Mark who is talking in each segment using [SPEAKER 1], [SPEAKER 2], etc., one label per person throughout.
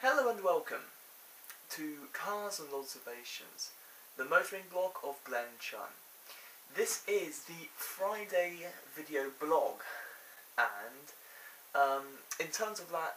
[SPEAKER 1] Hello and welcome to Cars and Observations, the motoring blog of Glenn Chun. This is the Friday video blog, and in terms of that,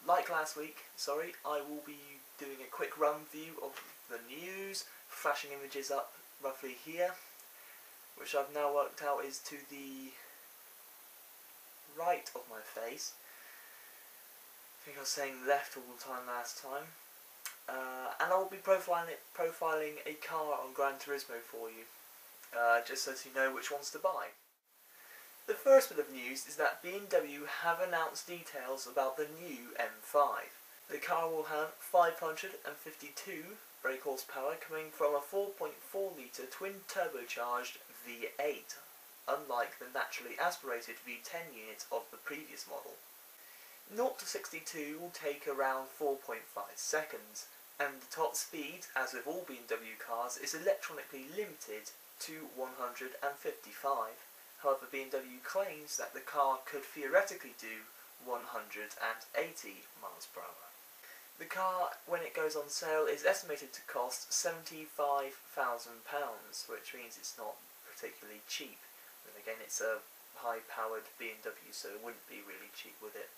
[SPEAKER 1] like last week, I will be doing a quick run view of the news, flashing images up roughly here, which I've now worked out is to the right of my face. I think I was saying left all the time last time. And I will be profiling a car on Gran Turismo for you, just so you know which ones to buy. The first bit of news is that BMW have announced details about the new M5. The car will have 552 brake horsepower coming from a 4.4 litre twin turbocharged V8, unlike the naturally aspirated V10 unit of the previous model. 0 to 62 will take around 4.5 seconds, and the top speed, as with all BMW cars, is electronically limited to 155. However, BMW claims that the car could theoretically do 180 miles per hour. The car, when it goes on sale, is estimated to cost £75,000, which means it's not particularly cheap. And again, it's a high-powered BMW, so it wouldn't be really cheap with it.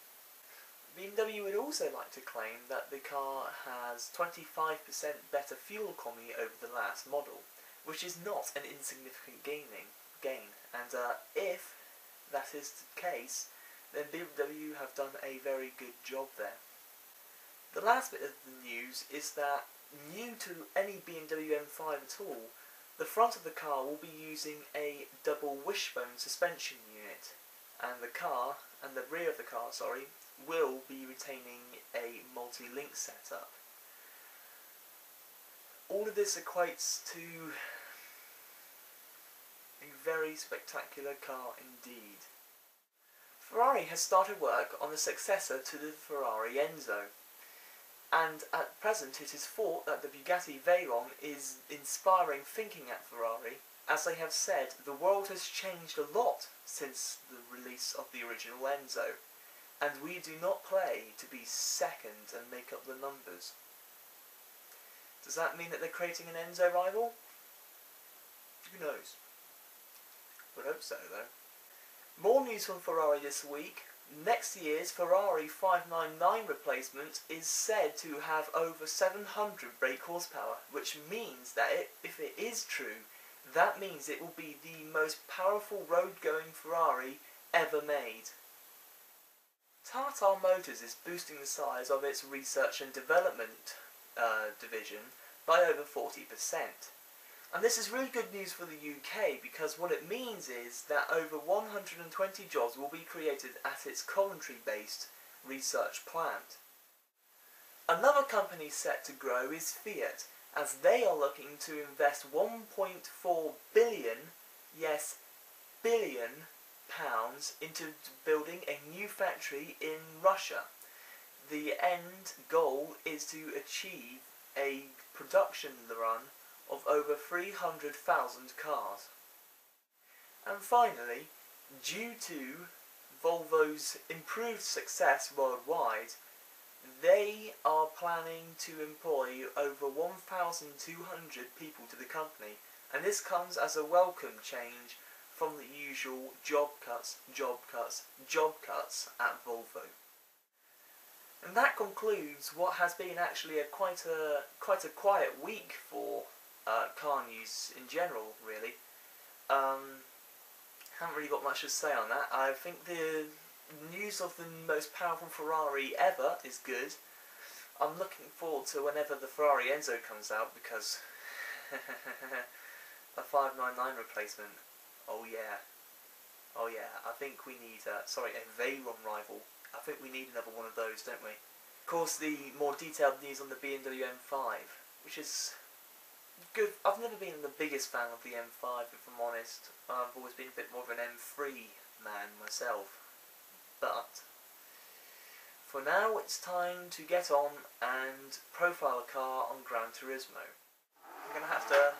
[SPEAKER 1] BMW would also like to claim that the car has 25% better fuel economy over the last model, which is not an insignificant gain, and if that is the case, then BMW have done a very good job there. The last bit of the news is that, new to any BMW M5 at all, the front of the car will be using a double wishbone suspension unit, and the rear of the car, will be retaining a multi-link setup. All of this equates to a very spectacular car indeed. Ferrari has started work on the successor to the Ferrari Enzo, and at present it is thought that the Bugatti Veyron is inspiring thinking at Ferrari, as they have said the world has changed a lot since the release of the original Enzo, and we do not play to be second and make up the numbers. Does that mean that they're creating an Enzo rival? Who knows? Would hope so, though. More news from Ferrari this week. Next year's Ferrari 599 replacement is said to have over 700 brake horsepower, which means that if it is true, that means it will be the most powerful road-going Ferrari ever made. Tata Motors is boosting the size of its research and development division by over 40%. And this is really good news for the UK, because what it means is that over 120 jobs will be created at its Coventry-based research plant. Another company set to grow is Fiat, as they are looking to invest 1.4 billion, yes, billion, pounds into building a new factory in Russia. The end goal is to achieve a production run of over 300,000 cars. And finally, due to Volvo's improved success worldwide, they are planning to employ over 1,200 people to the company, and this comes as a welcome change from the usual job cuts at Volvo. And that concludes what has been actually quite a quiet week for car news in general, really. Haven't really got much to say on that. I think the news of the most powerful Ferrari ever is good. I'm looking forward to whenever the Ferrari Enzo comes out, because a 599 replacement. Oh yeah, I think we need, a Veyron rival. I think we need another one of those, don't we? Of course, the more detailed news on the BMW M5, which is good. I've never been the biggest fan of the M5, if I'm honest. I've always been a bit more of an M3 man myself. But for now, it's time to get on and profile a car on Gran Turismo. I'm going to have to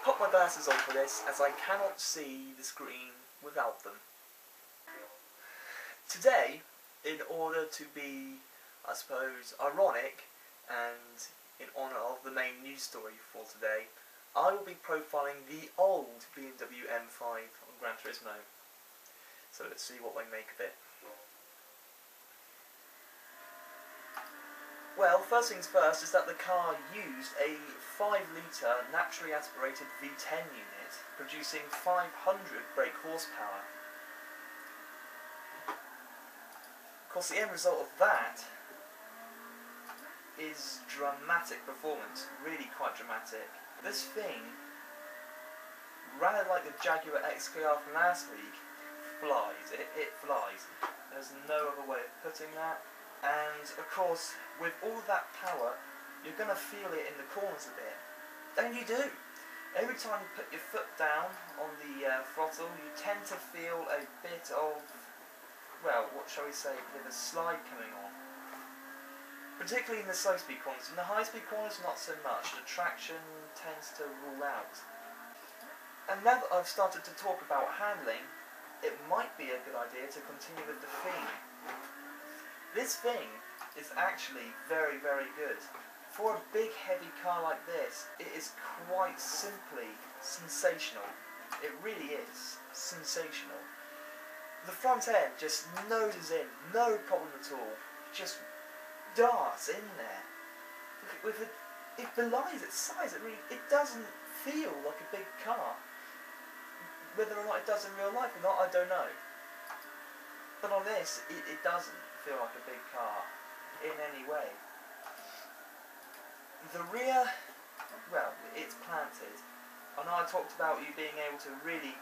[SPEAKER 1] put my glasses on for this, as I cannot see the screen without them. Today, in order to be I suppose, ironic, and in honour of the main news story for today, I will be profiling the old BMW M5 on Gran Turismo. So let's see what we make of it. Well, first things first is that the car used a 5-litre naturally aspirated V10 unit, producing 500 brake horsepower. Of course, the end result of that is dramatic performance, really quite dramatic. This thing, rather like the Jaguar XKR from last week, flies. It flies. There's no other way of putting that. And of course, with all that power, you're going to feel it in the corners a bit. And you do. Every time you put your foot down on the throttle, you tend to feel a bit of, well, what shall we say, a bit of a slide coming on. Particularly in the slow speed corners. In the high speed corners, not so much. The traction tends to rule out. And now that I've started to talk about handling, it might be a good idea to continue with the theme. This thing is actually very, very good. For a big, heavy car like this, it is quite simply sensational. It really is sensational. The front end just noses in, no problem at all. Just darts in there. It belies its size. It doesn't feel like a big car. Whether or not it does in real life or not, I don't know. But on this, it doesn't feel like a big car in any way. The rear, well, it's planted. I know I talked about you being able to really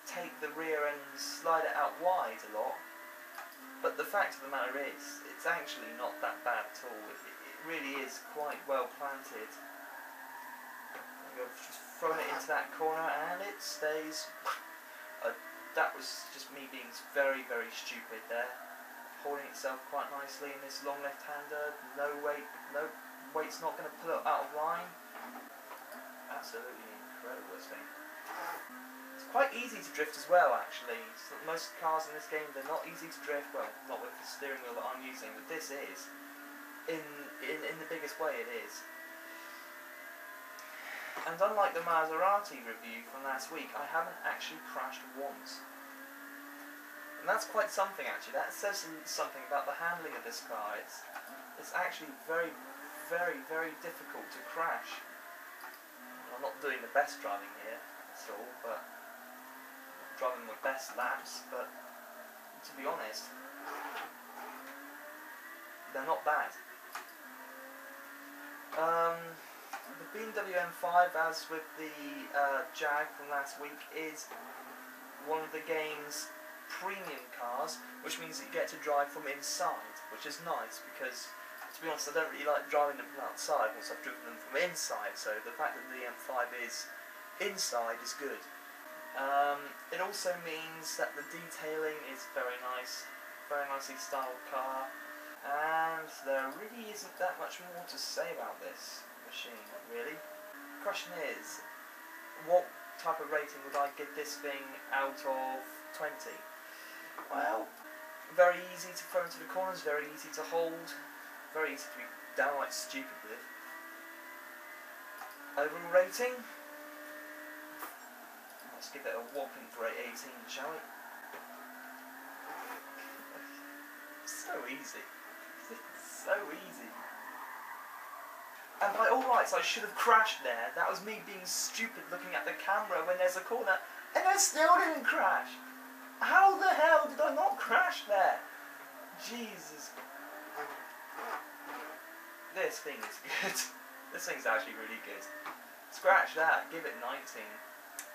[SPEAKER 1] take the rear and slide it out wide a lot, but the fact of the matter is, it's actually not that bad at all. It really is quite well planted. I've just thrown it into that corner and it stays. That was just me being very, very stupid there. Holding itself quite nicely in this long left-hander. No weight, no weight's not going to pull it out of line. Absolutely incredible, this thing. It's quite easy to drift as well, actually. So most cars in this game, they're not easy to drift. Well, not with the steering wheel that I'm using, but this is. In the biggest way, it is. And unlike the Maserati review from last week, I haven't actually crashed once. And that's quite something, actually. That says something about the handling of this car. It's actually very, very, very difficult to crash. I'm not doing the best driving here at all, but I'm driving my best laps, but to be honest, they're not bad. The BMW M5, as with the Jag from last week, is one of the game's premium cars, which means that you get to drive from inside, which is nice because, to be honest, I don't really like driving them from outside once I've driven them from inside, so the fact that the M5 is inside is good. It also means that the detailing is very nice, very nicely styled car, and there really isn't that much more to say about this machine, really. The question is, what type of rating would I give this thing out of 20? Well, very easy to throw into the corners, very easy to hold, very easy to be downright stupid with. Overall rating? Let's give it a whopping great 18, shall we? So easy. It's so easy. And by all rights, I should have crashed there. That was me being stupid looking at the camera when there's a corner, and I still didn't crash. How the hell did I not crash there? Jesus. This thing is good. This thing's actually really good. Scratch that, give it 19.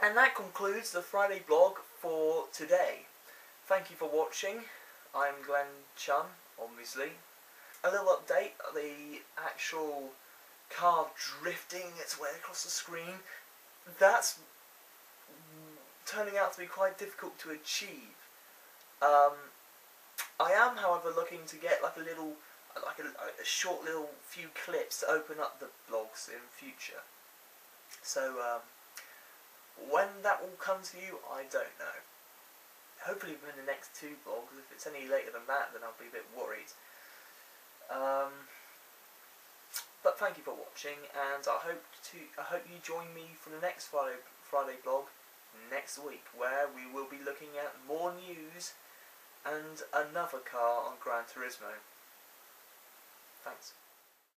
[SPEAKER 1] And that concludes the Friday blog for today. Thank you for watching. I'm Glenn Chun, obviously. A little update, the actual car drifting its way across the screen, that's turning out to be quite difficult to achieve. I am, however, looking to get like a short little few clips to open up the blogs in future. So when that will come to you, I don't know. Hopefully within the next 2 blogs. If it's any later than that, then I'll be a bit worried. thank you for watching, and I hope you join me for the next Friday vlog next week, where we will be looking at more news and another car on Gran Turismo. Thanks.